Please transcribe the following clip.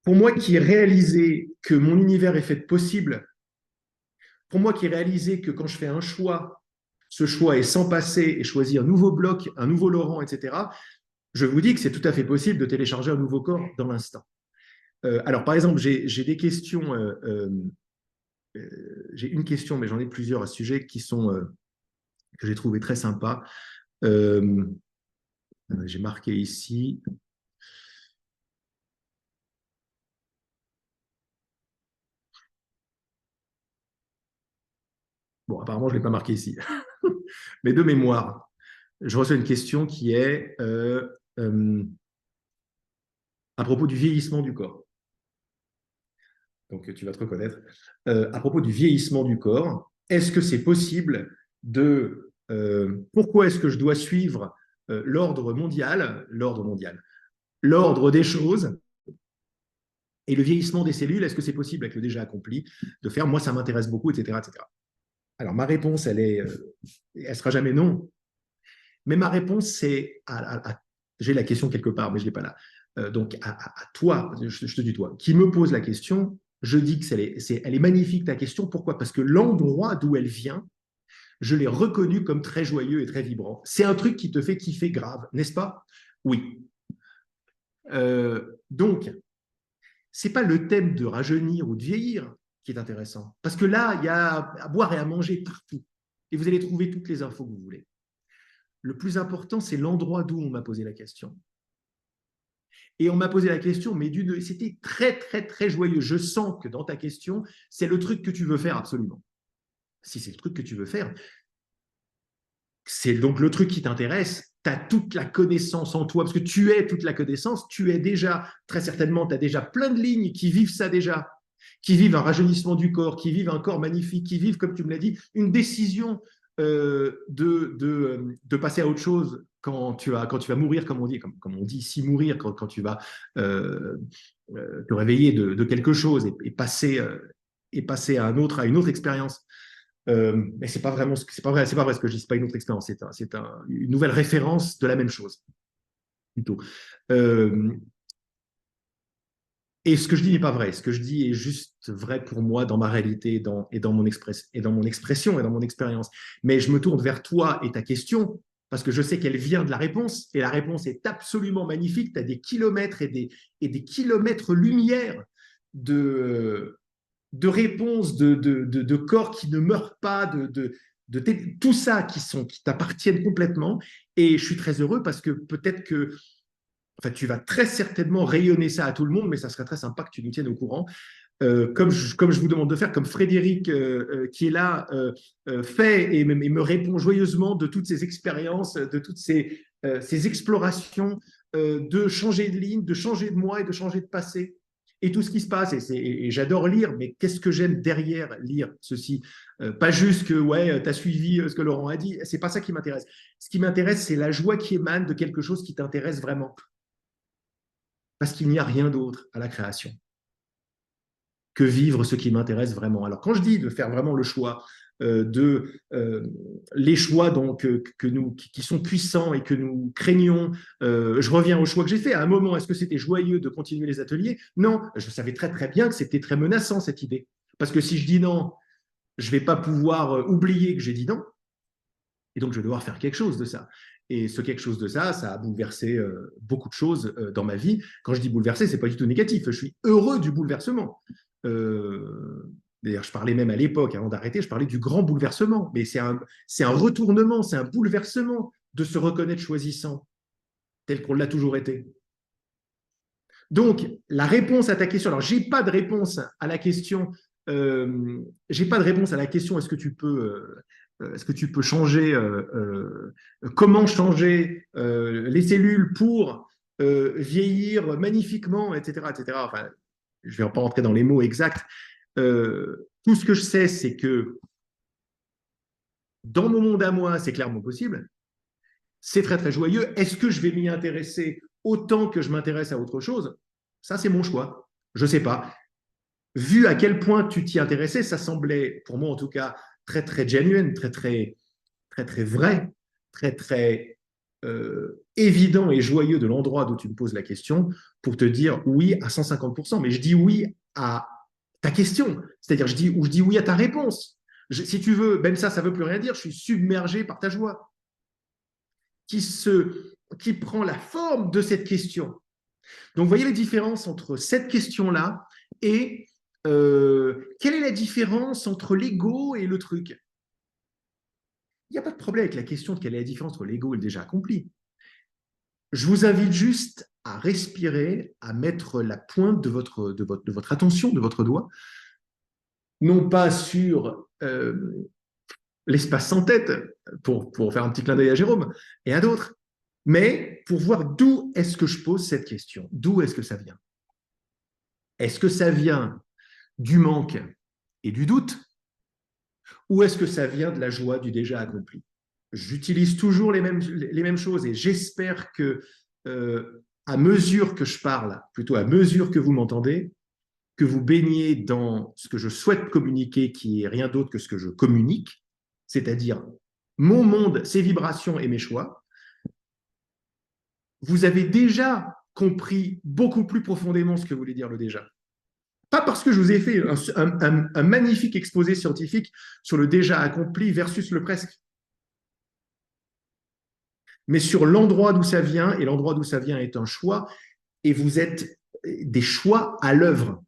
pour moi qui ai réalisé que mon univers est fait de possibles, pour moi qui ai réalisé que quand je fais un choix, ce choix est sans passer et choisir un nouveau bloc, un nouveau Laurent, etc., je vous dis que c'est tout à fait possible de télécharger un nouveau corps dans l'instant. Alors, par exemple, j'ai des questions, j'ai une question, mais j'en ai plusieurs à ce sujet que j'ai trouvé très sympas. Euh, j'ai marqué ici. Bon, apparemment, je ne l'ai pas marqué ici. Mais de mémoire, je reçois une question qui est à propos du vieillissement du corps. Donc, tu vas te reconnaître. À propos du vieillissement du corps, est-ce que c'est possible de... pourquoi est-ce que je dois suivre l'ordre des choses et le vieillissement des cellules, est-ce que c'est possible avec le déjà accompli de faire, moi ça m'intéresse beaucoup, etc., etc. Alors ma réponse, elle sera jamais non, mais ma réponse c'est, j'ai la question quelque part, mais je l'ai pas là. Donc à toi, je te dis toi, qui me pose la question, je dis que elle est magnifique ta question. Pourquoi? Parce que l'endroit d'où elle vient, je l'ai reconnu comme très joyeux et très vibrant. C'est un truc qui te fait kiffer grave, n'est-ce pas? Oui. Donc, c'est pas le thème de rajeunir ou de vieillir qui est intéressant. Parce que là, il y a à boire et à manger partout. Et vous allez trouver toutes les infos que vous voulez. Le plus important, c'est l'endroit d'où on m'a posé la question. Et on m'a posé la question, mais c'était très, très, très joyeux. Je sens que dans ta question, c'est le truc que tu veux faire absolument. Si c'est le truc que tu veux faire, c'est donc le truc qui t'intéresse. Tu as toute la connaissance en toi, parce que tu es toute la connaissance, tu es déjà, très certainement, tu as déjà plein de lignes qui vivent ça déjà, qui vivent un rajeunissement du corps, qui vivent un corps magnifique, qui vivent, comme tu me l'as dit, une décision de passer à autre chose quand tu vas mourir, comme on dit ici, mourir, quand tu vas te réveiller de quelque chose et passer à à une autre expérience. Mais c'est pas vraiment, c'est pas vrai ce que je dis, c'est pas une autre expérience, une nouvelle référence de la même chose, plutôt. Euh, et ce que je dis n'est pas vrai. Ce que je dis est juste vrai pour moi dans ma réalité et dans mon expression et dans mon expérience. Mais je me tourne vers toi et ta question parce que je sais qu'elle vient de la réponse et la réponse est absolument magnifique. Tu as des kilomètres et des kilomètres lumière de, de réponses, de corps qui ne meurent pas, tout ça qui t'appartiennent complètement. Et je suis très heureux parce que peut-être que enfin, tu vas très certainement rayonner ça à tout le monde, mais ça serait très sympa que tu nous tiennes au courant. Comme je vous demande de faire, comme Frédéric qui est là, fait et me répond joyeusement de toutes ces expériences, de toutes ces explorations, de changer de ligne, de changer de moi et de changer de passé. Et tout ce qui se passe, et j'adore lire, mais qu'est-ce que j'aime derrière lire ceci? Pas juste que, ouais, tu as suivi ce que Laurent a dit, c'est pas ça qui m'intéresse. Ce qui m'intéresse, c'est la joie qui émane de quelque chose qui t'intéresse vraiment. Parce qu'il n'y a rien d'autre à la création que vivre ce qui m'intéresse vraiment. Alors quand je dis de faire vraiment le choix les choix donc qui sont puissants et que nous craignons, je reviens au choix que j'ai fait. À un moment, est-ce que c'était joyeux de continuer les ateliers? Non, je savais très très bien que c'était très menaçant cette idée. Parce que si je dis non, je ne vais pas pouvoir oublier que j'ai dit non. Et donc, je vais devoir faire quelque chose de ça. Et ce quelque chose de ça, ça a bouleversé beaucoup de choses dans ma vie. Quand je dis bouleversé, c'est pas du tout négatif. Je suis heureux du bouleversement. D'ailleurs, je parlais même à l'époque, avant d'arrêter, je parlais du grand bouleversement. Mais c'est un retournement, c'est un bouleversement de se reconnaître choisissant, tel qu'on l'a toujours été. Donc, la réponse à ta question, alors j'ai pas de réponse à la question, j'ai pas de réponse à la question est-ce que tu peux changer, comment changer les cellules pour vieillir magnifiquement, etc., etc. Enfin, je ne vais pas rentrer dans les mots exacts. Tout ce que je sais, c'est que dans mon monde à moi, c'est clairement possible. C'est très, très joyeux. Est-ce que je vais m'y intéresser autant que je m'intéresse à autre chose? Ça, c'est mon choix. Je ne sais pas. Vu à quel point tu t'y intéressais, ça semblait, pour moi en tout cas, très, très genuine, très, très, très, très vrai, très, très. évident et joyeux de l'endroit d'où tu me poses la question pour te dire oui à 150%, mais je dis oui à ta question, c'est-à-dire je dis oui à ta réponse. Si tu veux, même ça veut plus rien dire, je suis submergé par ta joie qui prend la forme de cette question. Donc, vous voyez les différences entre cette question-là et quelle est la différence entre l'ego et le truc? Il n'y a pas de problème avec la question de quelle est la différence entre l'ego et le déjà accompli. Je vous invite juste à respirer, à mettre la pointe de votre attention, de votre doigt, non pas sur l'espace sans tête, pour faire un petit clin d'œil à Jérôme et à d'autres, mais pour voir d'où est-ce que je pose cette question, d'où est-ce que ça vient. Est-ce que ça vient du manque et du doute, ou est-ce que ça vient de la joie du déjà accompli? J'utilise toujours les mêmes choses et j'espère que, à mesure que je parle, plutôt à mesure que vous m'entendez, que vous baignez dans ce que je souhaite communiquer, qui est rien d'autre que ce que je communique, c'est-à-dire mon monde, ses vibrations et mes choix. Vous avez déjà compris beaucoup plus profondément ce que voulait dire le déjà. Pas parce que je vous ai fait un magnifique exposé scientifique sur le déjà accompli versus le presque, mais sur l'endroit d'où ça vient, et l'endroit d'où ça vient est un choix, et vous êtes des choix à l'œuvre.